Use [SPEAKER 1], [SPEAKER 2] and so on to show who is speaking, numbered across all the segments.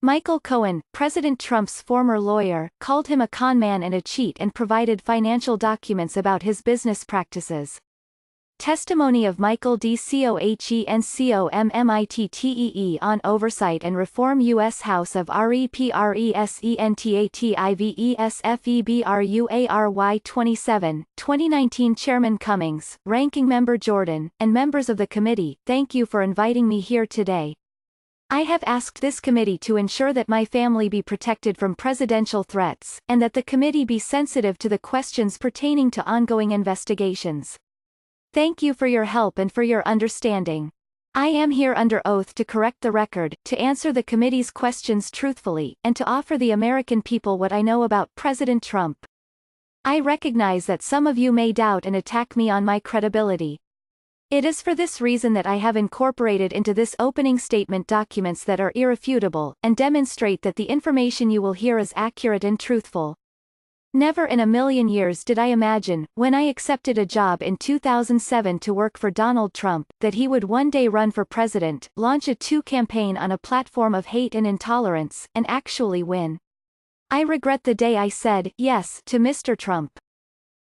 [SPEAKER 1] Michael Cohen, President Trump's former lawyer, called him a conman and a cheat and provided financial documents about his business practices. Testimony of Michael D. Cohen on Oversight and Reform U.S. House of Representatives 27, 2019 Chairman Cummings, Ranking Member Jordan, and members of the committee, thank you for inviting me here today. I have asked this committee to ensure that my family be protected from presidential threats, and that the committee be sensitive to the questions pertaining to ongoing investigations. Thank you for your help and for your understanding. I am here under oath to correct the record, to answer the committee's questions truthfully, and to offer the American people what I know about President Trump. I recognize that some of you may doubt and attack me on my credibility. It is for this reason that I have incorporated into this opening statement documents that are irrefutable, and demonstrate that the information you will hear is accurate and truthful. Never in a million years did I imagine, when I accepted a job in 2007 to work for Donald Trump, that he would one day run for president, launch a campaign on a platform of hate and intolerance, and actually win. I regret the day I said yes to Mr. Trump.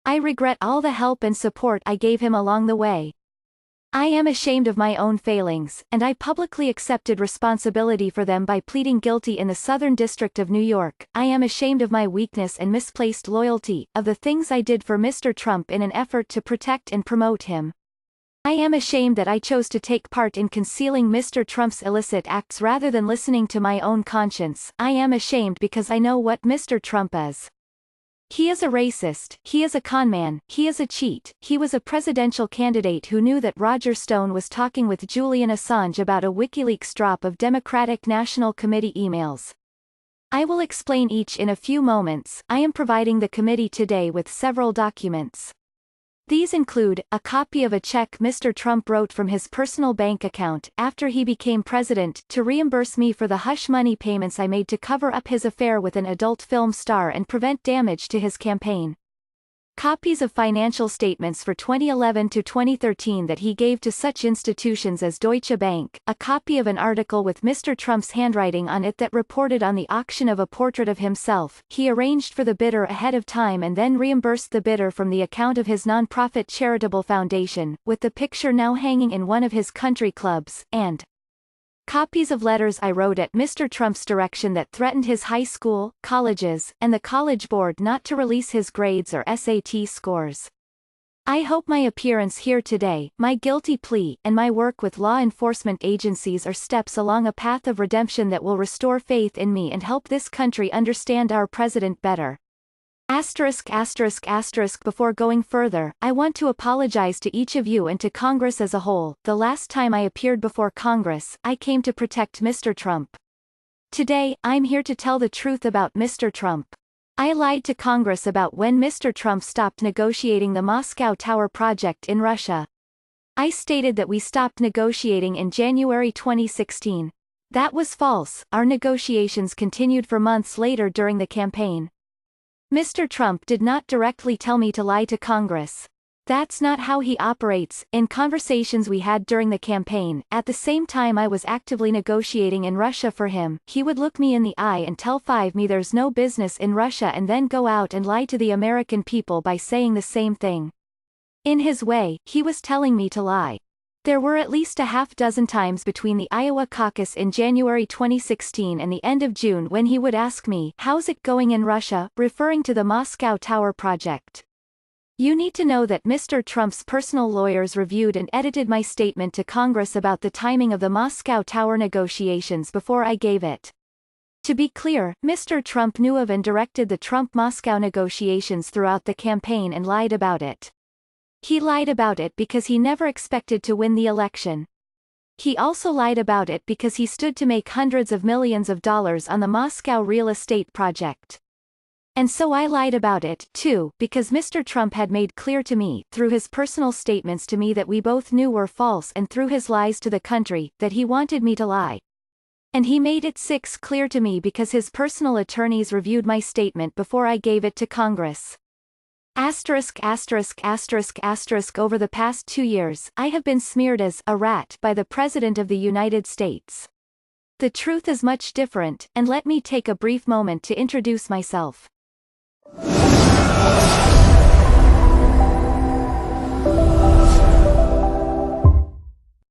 [SPEAKER 1] I regret all the help and support I gave him along the way. I am ashamed of my own failings, and I publicly accepted responsibility for them by pleading guilty in the Southern District of New York. I am ashamed of my weakness and misplaced loyalty, of the things I did for Mr. Trump in an effort to protect and promote him. I am ashamed that I chose to take part in concealing Mr. Trump's illicit acts rather than listening to my own conscience. I am ashamed because I know what Mr. Trump is. He is a racist, he is a conman, he is a cheat, he was a presidential candidate who knew that Roger Stone was talking with Julian Assange about a WikiLeaks drop of Democratic National Committee emails. I will explain each in a few moments. I am providing the committee today with several documents. These include, a copy of a check Mr. Trump wrote from his personal bank account, after he became president, to reimburse me for the hush money payments I made to cover up his affair with an adult film star and prevent damage to his campaign. Copies of financial statements for 2011 to 2013 that he gave to such institutions as Deutsche Bank, a copy of an article with Mr. Trump's handwriting on it that reported on the auction of a portrait of himself. He arranged for the bidder ahead of time and then reimbursed the bidder from the account of his nonprofit charitable foundation, with the picture now hanging in one of his country clubs, and copies of letters I wrote at Mr. Trump's direction that threatened his high school, colleges, and the College Board not to release his grades or SAT scores. I hope my appearance here today, my guilty plea, and my work with law enforcement agencies are steps along a path of redemption that will restore faith in me and help this country understand our president better. Before going further, I want to apologize to each of you and to Congress as a whole. The last time I appeared before Congress, I came to protect Mr. Trump. Today, I'm here to tell the truth about Mr. Trump. I lied to Congress about when Mr. Trump stopped negotiating the Moscow Tower project in Russia. I stated that we stopped negotiating in January 2016. That was false. Our negotiations continued for months later during the campaign. Mr. Trump did not directly tell me to lie to Congress. That's not how he operates. In conversations we had during the campaign, at the same time I was actively negotiating in Russia for him, he would look me in the eye and tell me there's no business in Russia and then go out and lie to the American people by saying the same thing. In his way, he was telling me to lie. There were at least a half dozen times between the Iowa caucus in January 2016 and the end of June when he would ask me, "How's it going in Russia?" referring to the Moscow Tower project. You need to know that Mr. Trump's personal lawyers reviewed and edited my statement to Congress about the timing of the Moscow Tower negotiations before I gave it. To be clear, Mr. Trump knew of and directed the Trump-Moscow negotiations throughout the campaign and lied about it. He lied about it because he never expected to win the election. He also lied about it because he stood to make hundreds of millions of dollars on the Moscow real estate project. And so I lied about it, too, because Mr. Trump had made clear to me, through his personal statements to me that we both knew were false and through his lies to the country, that he wanted me to lie. And he made it clear to me because his personal attorneys reviewed my statement before I gave it to Congress. Over the past 2 years, I have been smeared as a rat by the President of the United States. The truth is much different, and let me take a brief moment to introduce myself.